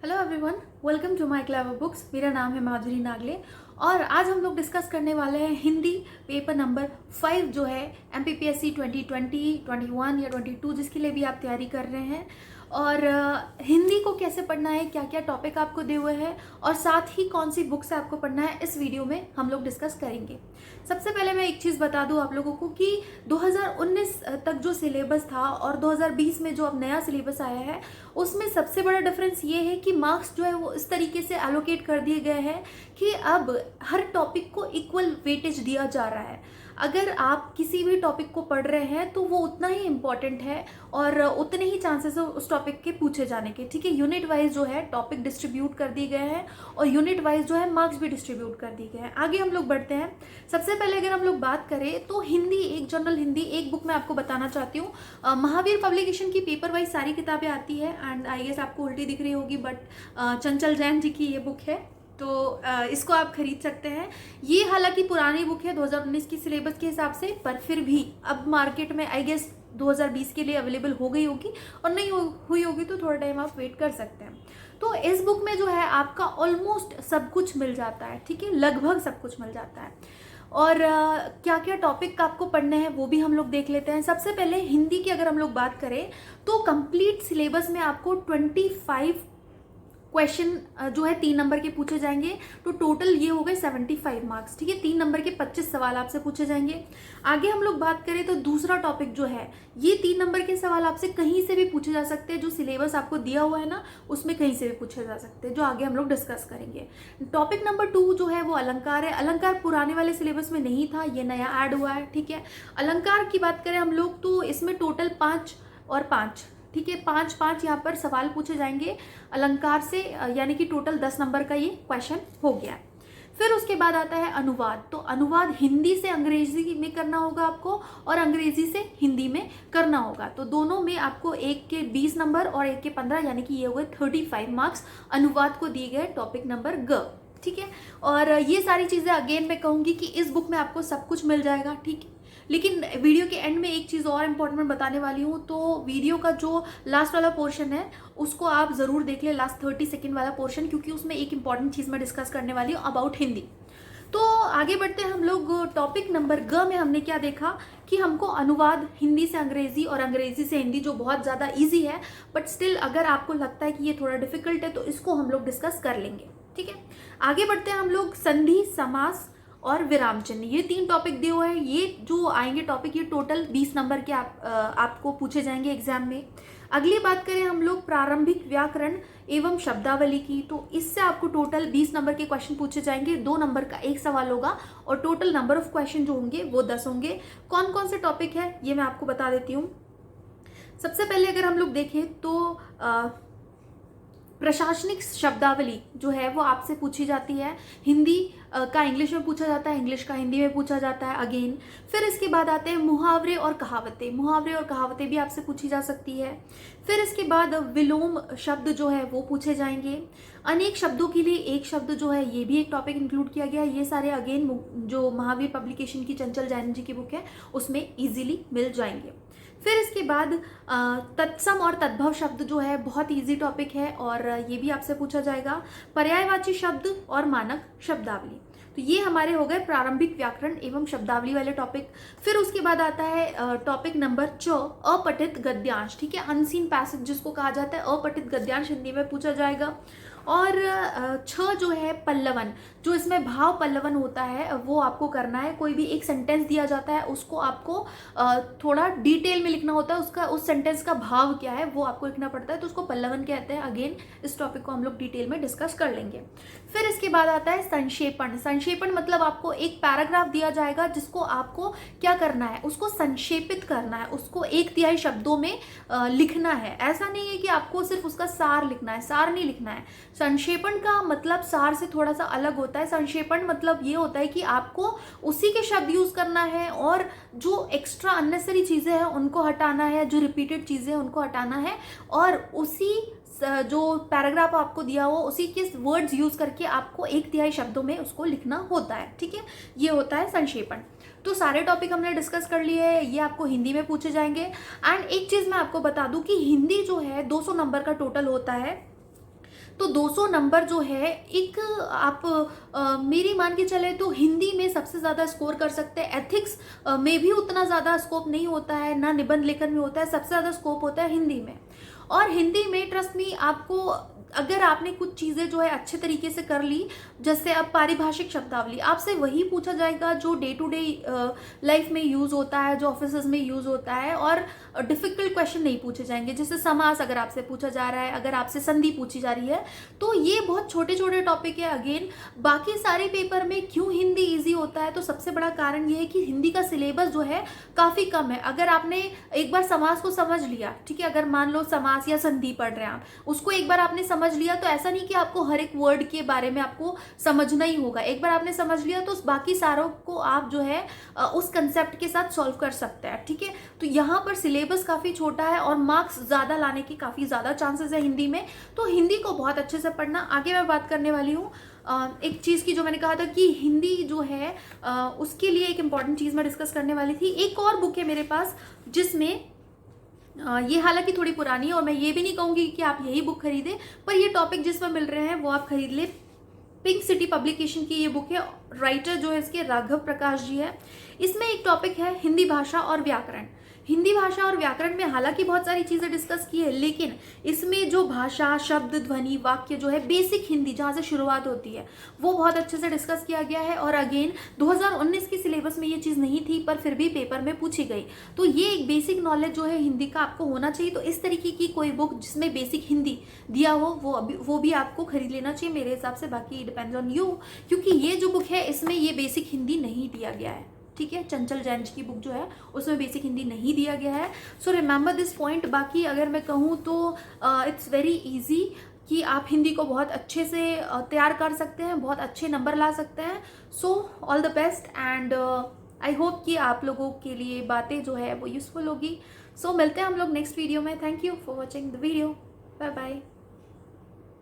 Hello everyone, welcome to my clever books. मेरा नाम है माधुरी नागले और आज हम लोग डिस्कस करने वाले हैं हिंदी पेपर नंबर 5 जो है MPPSC 2020, 21 या 22 जिसके लिए भी आप तैयारी कर रहे हैं। और हिंदी को कैसे पढ़ना है, क्या क्या टॉपिक आपको दिए हुए हैं और साथ ही कौन सी बुक से आपको पढ़ना है, इस वीडियो में हम लोग डिस्कस करेंगे। सबसे पहले मैं एक चीज़ बता दूं आप लोगों को कि 2019 तक जो सिलेबस था और 2020 में जो अब नया सिलेबस आया है उसमें सबसे बड़ा डिफरेंस ये है कि मार्क्स जो है वो इस तरीके से एलोकेट कर दिए गए हैं कि अब हर टॉपिक को इक्वल वेटेज दिया जा रहा है। अगर आप किसी भी टॉपिक को पढ़ रहे हैं तो वो उतना ही इम्पॉर्टेंट है और उतने ही चांसेस है उस टॉपिक के पूछे जाने के। ठीक है, यूनिट वाइज जो है टॉपिक डिस्ट्रीब्यूट कर दिए गए हैं और यूनिट वाइज जो है मार्क्स भी डिस्ट्रीब्यूट कर दिए गए हैं। आगे हम लोग बढ़ते हैं। सबसे पहले अगर हम लोग बात करें तो हिंदी, एक जनरल हिंदी एक बुक मैं आपको बताना चाहती हूँ। महावीर पब्लिकेशन की पेपर वाइज सारी किताबें आती है एंड आई गेस आपको उल्टी दिख रही होगी, बट चंचल जैन जी की ये बुक है तो इसको आप खरीद सकते हैं। ये हालांकि पुरानी बुक है 2019 की सिलेबस के हिसाब से, पर फिर भी अब मार्केट में आई गेस 2020 के लिए अवेलेबल हो गई होगी और नहीं हुई होगी तो थोड़ा टाइम आप वेट कर सकते हैं। तो इस बुक में जो है आपका ऑलमोस्ट सब कुछ मिल जाता है। ठीक है, लगभग सब कुछ मिल जाता है। और क्या क्या टॉपिक आपको पढ़ने हैं वो भी हम लोग देख लेते हैं। सबसे पहले हिंदी की अगर हम लोग बात करें तो कंप्लीट सिलेबस में आपको 25 क्वेश्चन जो है 3 नंबर के पूछे जाएंगे। तो टोटल ये हो गए 75 मार्क्स। ठीक है, 3 नंबर के 25 सवाल आपसे पूछे जाएंगे। आगे हम लोग बात करें तो दूसरा टॉपिक जो है ये 3 नंबर के सवाल आपसे कहीं से भी पूछे जा सकते हैं। जो सिलेबस आपको दिया हुआ है ना उसमें कहीं से भी पूछे जा सकते हैं, जो आगे हम लोग डिस्कस करेंगे। टॉपिक नंबर 2 जो है वो अलंकार है। अलंकार पुराने वाले सिलेबस में नहीं था, ये नया ऐड हुआ है। ठीक है, अलंकार की बात करें हम लोग तो इसमें टोटल 5 और 5, ठीक है, 5 यहाँ पर सवाल पूछे जाएंगे अलंकार से, यानी कि टोटल 10 नंबर का ये क्वेश्चन हो गया। फिर उसके बाद आता है अनुवाद। तो अनुवाद हिंदी से अंग्रेजी में करना होगा आपको और अंग्रेजी से हिंदी में करना होगा। तो दोनों में आपको एक के 20 नंबर और एक के 15, यानी कि ये हो गए 35 मार्क्स अनुवाद को दिए गए टॉपिक नंबर ग। ठीक है, और ये सारी चीज़ें अगेन मैं कहूँगी कि इस बुक में आपको सब कुछ मिल जाएगा। ठीक है, लेकिन वीडियो के एंड में एक चीज़ और इम्पोर्टेंट मैं बताने वाली हूँ। तो वीडियो का जो लास्ट वाला पोर्शन है उसको आप ज़रूर देख लें, लास्ट 30 सेकेंड वाला पोर्शन, क्योंकि उसमें एक इंपॉर्टेंट चीज़ मैं डिस्कस करने वाली हूँ अबाउट हिंदी। तो आगे बढ़ते हैं हम लोग। टॉपिक नंबर ग में हमने क्या देखा कि हमको अनुवाद हिंदी से अंग्रेजी और अंग्रेजी से हिंदी, जो बहुत ज़्यादा ईजी है, बट स्टिल अगर आपको लगता है कि ये थोड़ा डिफिकल्ट है तो इसको हम लोग डिस्कस कर लेंगे। ठीक है, आगे बढ़ते हैं हम लोग। संधि, समास और विराम चिन्ह, ये 3 टॉपिक दिए हुए हैं। ये जो आएंगे टॉपिक ये टोटल 20 नंबर के आपको पूछे जाएंगे एग्जाम में। अगली बात करें हम लोग प्रारंभिक व्याकरण एवं शब्दावली की, तो इससे आपको टोटल 20 नंबर के क्वेश्चन पूछे जाएंगे। 2 नंबर का एक सवाल होगा और टोटल नंबर ऑफ क्वेश्चन जो होंगे वो 10 होंगे। कौन कौन से टॉपिक है ये मैं आपको बता देती हूँ। सबसे पहले अगर हम लोग देखें तो प्रशासनिक शब्दावली जो है वो आपसे पूछी जाती है। हिंदी का इंग्लिश में पूछा जाता है, इंग्लिश का हिंदी में पूछा जाता है अगेन। फिर इसके बाद आते हैं मुहावरे और कहावतें। मुहावरे और कहावतें भी आपसे पूछी जा सकती है। फिर इसके बाद विलोम शब्द जो है वो पूछे जाएंगे। अनेक शब्दों के लिए एक शब्द जो है ये भी एक टॉपिक इंक्लूड किया गया है। ये सारे अगेन जो महावीर पब्लिकेशन की चंचल जैन जी की बुक है उसमें ईजिली मिल जाएंगे। फिर इसके बाद तत्सम और तद्भव शब्द जो है बहुत इजी टॉपिक है और ये भी आपसे पूछा जाएगा। पर्यायवाची शब्द और मानक शब्दावली, तो ये हमारे हो गए प्रारंभिक व्याकरण एवं शब्दावली वाले टॉपिक। फिर उसके बाद आता है टॉपिक नंबर 4 अपठित गद्यांश। ठीक है, अनसीन पैसेज जिसको कहा जाता है, अपठित गद्यांश हिंदी में पूछा जाएगा। और 6 जो है पल्लवन, जो इसमें भाव पल्लवन होता है वो आपको करना है। कोई भी एक सेंटेंस दिया जाता है उसको आपको थोड़ा डिटेल में लिखना होता है, उसका उस सेंटेंस का भाव क्या है वो आपको लिखना पड़ता है, तो उसको पल्लवन कहते हैं। अगेन इस टॉपिक को हम लोग डिटेल में डिस्कस कर लेंगे। फिर इसके बाद आता है संक्षेपण। संक्षेपण मतलब आपको एक पैराग्राफ दिया जाएगा जिसको आपको क्या करना है, उसको संक्षेपित करना है, उसको 1/3 शब्दों में लिखना है। ऐसा नहीं है कि आपको सिर्फ उसका सार लिखना है, सार नहीं लिखना है। संक्षेपण का मतलब सार से थोड़ा सा अलग होता है। संक्षेपण मतलब ये होता है कि आपको उसी के शब्द यूज करना है और जो एक्स्ट्रा अननेसेसरी चीजें हैं उनको हटाना है, जो रिपीटेड चीजें हैं उनको हटाना है और उसी जो पैराग्राफ आपको दिया हो उसी के वर्ड्स यूज करके आपको 1/3 शब्दों में उसको लिखना होता है। ठीक है, ये होता है संक्षेपण। तो सारे टॉपिक हमने डिस्कस कर लिए हैं, ये आपको हिंदी में पूछे जाएंगे। एंड एक चीज मैं आपको बता दूं कि हिंदी जो है 200 नंबर का टोटल होता है। तो 200 नंबर जो है एक आप मेरी मान के चले तो हिंदी में सबसे ज़्यादा स्कोर कर सकते हैं। एथिक्स में भी उतना ज़्यादा स्कोप नहीं होता है, ना निबंध लेखन में होता है, सबसे ज़्यादा स्कोप होता है हिंदी में। और हिंदी में ट्रस्ट मी आपको, अगर आपने कुछ चीज़ें जो है अच्छे तरीके से कर ली, जैसे अब पारिभाषिक शब्दावली आपसे वही पूछा जाएगा जो डे टू डे लाइफ में यूज़ होता है, जो ऑफिस में यूज़ होता है, और डिफ़िकल्ट क्वेश्चन नहीं पूछे जाएंगे। जैसे समास अगर आपसे पूछा जा रहा है, अगर आपसे संधि पूछी जा रही है, तो ये बहुत छोटे छोटे टॉपिक है। अगेन बाकी सारे पेपर में क्यों हिंदी ईजी होता है, तो सबसे बड़ा कारण ये है कि हिंदी का सिलेबस जो है काफ़ी कम है। अगर आपने एक बार समास को समझ लिया, ठीक है, अगर मान लो समास या संधि पढ़ रहे हैं आप, उसको एक बार आपने समझ लिया, तो ऐसा नहीं कि आपको हर एक वर्ड के बारे में आपको समझना ही होगा। एक बार आपने समझ लिया तो बाकी सारों को आप जो है उस कंसेप्ट के साथ सॉल्व कर सकते हैं, ठीक है। तो यहाँ पर सिलेबस काफ़ी छोटा है और मार्क्स ज़्यादा लाने की काफ़ी ज़्यादा चांसेस है हिंदी में। तो हिंदी को बहुत अच्छे से पढ़ना। आगे मैं बात करने वाली हूँ एक चीज़ की, जो मैंने कहा था कि हिंदी जो है उसके लिए एक इम्पॉर्टेंट चीज़ मैं डिस्कस करने वाली थी। एक और बुक है मेरे पास जिसमें ये हालांकि थोड़ी पुरानी है, और मैं ये भी नहीं कहूँगी कि आप यही बुक खरीदें, पर ये टॉपिक जिसमें मिल रहे हैं वो आप खरीद ले। पिंक सिटी पब्लिकेशन की ये बुक है, राइटर जो है इसके राघव प्रकाश जी है। इसमें एक टॉपिक है हिंदी भाषा और व्याकरण। हिंदी भाषा और व्याकरण में हालांकि बहुत सारी चीज़ें डिस्कस की है, लेकिन इसमें जो भाषा, शब्द, ध्वनि, वाक्य जो है, बेसिक हिंदी जहाँ से शुरुआत होती है, वो बहुत अच्छे से डिस्कस किया गया है। और अगेन 2019 की सिलेबस में ये चीज़ नहीं थी, पर फिर भी पेपर में पूछी गई। तो ये एक बेसिक नॉलेज जो है हिंदी का आपको होना चाहिए। तो इस तरीके की कोई बुक जिसमें बेसिक हिंदी दिया हो वो भी आपको खरीद लेना चाहिए मेरे हिसाब से। बाकी डिपेंड्स ऑन यू, क्योंकि ये जो बुक है इसमें ये बेसिक हिंदी नहीं दिया गया है, ठीक है। चंचल जैन जी की बुक जो है उसमें बेसिक हिंदी नहीं दिया गया है। So remember this point. बाकी अगर मैं कहूँ तो इट्स वेरी इजी कि आप हिंदी को बहुत अच्छे से तैयार कर सकते हैं, बहुत अच्छे नंबर ला सकते हैं। So all the best, and I hope कि आप लोगों के लिए बातें जो है वो यूज़फुल होगी। सो मिलते हैं हम लोग नेक्स्ट वीडियो में। Thank you for watching the video. Bye bye.